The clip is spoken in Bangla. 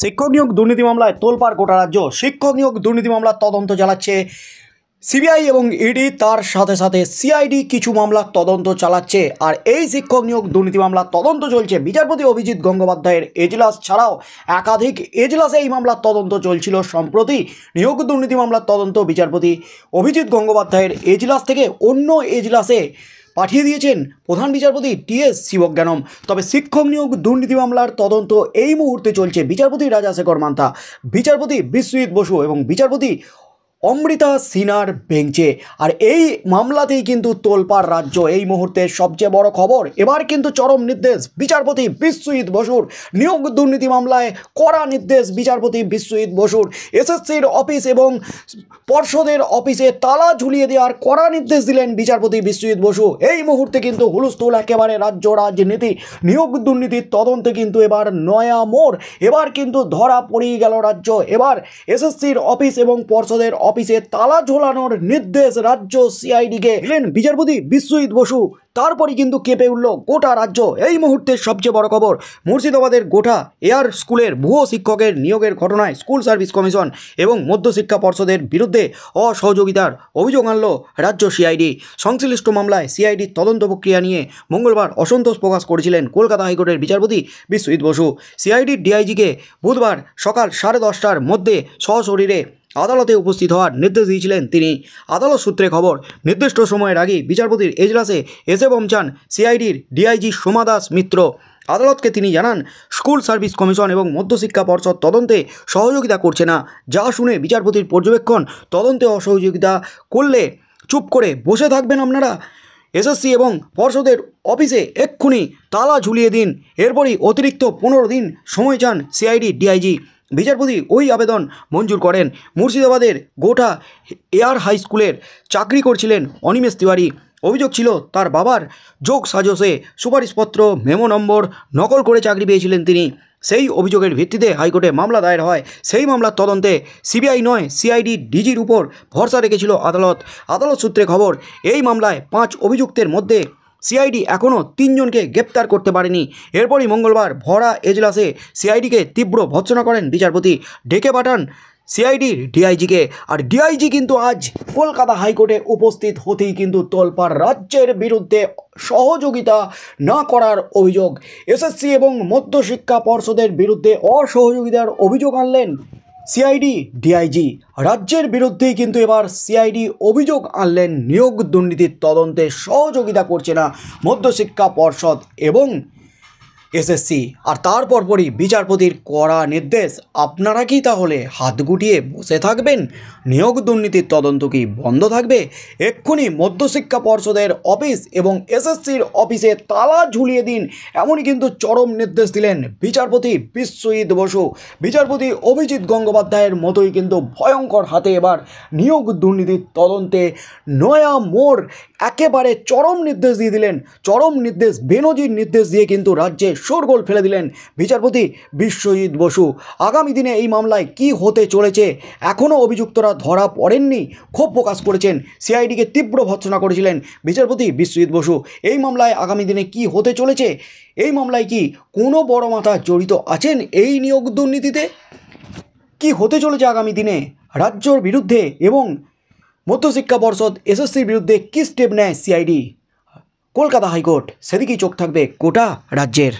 শিক্ষক নিয়োগ দুর্নীতি মামলায় তোলপাড় গোটা রাজ্য। শিক্ষক নিয়োগ দুর্নীতি মামলার তদন্ত চালাচ্ছে সিবিআই এবং ইডি, তার সাথে সাথে সিআইডি কিছু মামলার তদন্ত চালাচ্ছে। আর এই শিক্ষক নিয়োগ দুর্নীতি মামলার তদন্ত চলছে বিচারপতি অভিজিৎ গঙ্গোপাধ্যায়ের এজলাস ছাড়াও একাধিক এজলাসে এই মামলার তদন্ত চলছিল। সম্প্রতি নিয়োগ দুর্নীতি মামলার তদন্ত বিচারপতি অভিজিৎ গঙ্গোপাধ্যায়ের এজলাস থেকে অন্য এজলাসে পাঠিয়ে দিয়েছেন প্রধান বিচারপতি টিএস শিবজ্ঞানম। তবে শিক্ষক নিয়োগ দুর্নীতি মামলার তদন্ত এই মুহূর্তে চলছে বিচারপতি রাজাশেখর মান্তা, বিচারপতি বিশ্বজিৎ বসু এবং বিচারপতি অমৃতা সিনহার বেঞ্চে। আর এই মামলাতেই কিন্তু তোলপাড় রাজ্য। এই মুহূর্তে সবচেয়ে বড় খবর, এবার কিন্তু চরম নির্দেশ বিচারপতি বিশ্বজিৎ বসুর। নিয়োগ দুর্নীতি মামলায় কড়া নির্দেশ বিচারপতি বিশ্বজিৎ বসুর। এসএসসির অফিস এবং পর্ষদের অফিসে তালা ঝুলিয়ে দেওয়ার কড়া নির্দেশ দিলেন বিচারপতি বিশ্বজিৎ বসু। এই মুহূর্তে কিন্তু হুলস্থুল একেবারে রাজ্য রাজনীতি। নিয়োগ দুর্নীতির তদন্তে কিন্তু এবার নয়া মোড়। এবার কিন্তু ধরা পড়িয়ে গেল রাজ্য। এবার এসএসসির অফিস এবং পর্ষদের অফিসে তালা ঝোলানোর নির্দেশ রাজ্য সিআইডিকে দিলেন বিচারপতি বিশ্বজিৎ বসু। তারপরই কিন্তু কেঁপে উঠল গোটা রাজ্য। এই মুহূর্তের সবচেয়ে বড় খবর, মুর্শিদাবাদের গোটা এয়ার স্কুলের ভুয়ো শিক্ষকের নিয়োগের ঘটনায় স্কুল সার্ভিস কমিশন এবং মধ্যশিক্ষা পর্ষদের বিরুদ্ধে অসহযোগিতার অভিযোগ আনল রাজ্য সিআইডি। সংশ্লিষ্ট মামলায় সিআইডির তদন্ত প্রক্রিয়া নিয়ে মঙ্গলবার অসন্তোষ প্রকাশ করেছিলেন কলকাতা হাইকোর্টের বিচারপতি বিশ্বজিৎ বসু। সিআইডির ডিআইজিকে বুধবার সকাল 10:30টার মধ্যে সশরীরে আদালতে উপস্থিত হওয়ার নির্দেশ দিয়েছিলেন তিনি। আদালত সূত্রে খবর, নির্দিষ্ট সময়ের আগেই বিচারপতির এজলাসে এসে পৌঁছান সিআইডির ডিআইজি সোমা দাস মিত্র। আদালতকে তিনি জানান, স্কুল সার্ভিস কমিশন এবং মধ্যশিক্ষা পর্ষদ তদন্তে সহযোগিতা করছে না। যা শুনে বিচারপতির পর্যবেক্ষণ, তদন্তে অসহযোগিতা করলে চুপ করে বসে থাকবেন আপনারা? এসএসসি এবং পর্ষদের অফিসে এক্ষুনি তালা ঝুলিয়ে দিন। এরপরই অতিরিক্ত 15 দিন সময় চান সিআইডি ডিআইজি। বিচারপতি ওই আবেদন মঞ্জুর করেন। মুর্শিদাবাদের গোটা এয়ার হাই স্কুলের চাকরি করছিলেন অনিমেষ তিওয়ারি। অভিযোগ ছিল তার বাবার যোগ সাজসে সুপারিশপত্র, মেমো নম্বর নকল করে চাকরি পেয়েছিলেন তিনি। সেই অভিযোগের ভিত্তিতে হাইকোর্টে মামলা দায়ের হয়। সেই মামলার তদন্তে সিবিআই নয় সিআইডি ডিজির উপর ভরসা রেখেছিল আদালত। আদালত সূত্রে খবর, এই মামলায় 5 অভিযুক্তের মধ্যে সিআইডি এখনও 3 জনকে গ্রেপ্তার করতে পারেনি। এরপরই মঙ্গলবার ভরা এজলাসে সিআইডিকে তীব্র ভর্ৎসনা করেন বিচারপতি। ডেকে পাঠান সিআইডির ডিআইজিকে। আর ডিআইজি কিন্তু আজ কলকাতা হাইকোর্টে উপস্থিত হতেই কিন্তু তোলপাড় রাজ্যের বিরুদ্ধে সহযোগিতা না করার অভিযোগ। এসএসসি এবং মধ্যশিক্ষা পর্ষদের বিরুদ্ধে অসহযোগিতার অভিযোগ আনলেন সিআইডি ডিআইজি। রাজ্যের বিরুদ্ধেই কিন্তু এবার সিআইডি অভিযোগ আনলেন নিয়োগ দুর্নীতির তদন্তে সহযোগিতা করছে না মধ্যশিক্ষা পর্ষদ এবং এসএসসি। আর তারপরই বিচারপতির কড়া নির্দেশ, আপনারা কি তাহলে হাত গুটিয়ে বসে থাকবেন? নিয়োগ দুর্নীতির তদন্ত কি বন্ধ থাকবে? এক্ষুনি মধ্যশিক্ষা পর্ষদের অফিস এবং এসএসসির অফিসে তালা ঝুলিয়ে দিন, এমনই কিন্তু চরম নির্দেশ দিলেন বিচারপতি বিশ্বজিৎ বসু। বিচারপতি অভিজিৎ গঙ্গোপাধ্যায়ের মতোই কিন্তু ভয়ঙ্কর হাতে এবার নিয়োগ দুর্নীতির তদন্তে নয়া মোড়। একেবারে চরম নির্দেশ দিয়ে দিলেন, চরম নির্দেশ, বেনজির নির্দেশ দিয়ে কিন্তু রাজ্যে শোরগোল ফেলে দিলেন বিচারপতি বিশ্বজিৎ বসু। আগামী দিনে এই মামলায় কি হতে চলেছে, এখনও অভিযুক্তরা ধরা পড়েননি, ক্ষোভ প্রকাশ করেছেন। সিআইডিকে তীব্র ভর্ৎসনা করেছিলেন বিচারপতি বিশ্বজিৎ বসু। এই মামলায় আগামী দিনে কি হতে চলেছে, এই মামলায় কি কোনো বড় মাথা জড়িত আছেন এই নিয়োগ দুর্নীতিতে? কি হতে চলেছে আগামী দিনে রাজ্যর বিরুদ্ধে এবং মধ্যশিক্ষা পর্ষদ এসএসসির বিরুদ্ধে কী স্টেপ নেয় সিআইডি, কলকাতা হাইকোর্ট, সেদিকেই চোখ থাকবে গোটা রাজ্যের।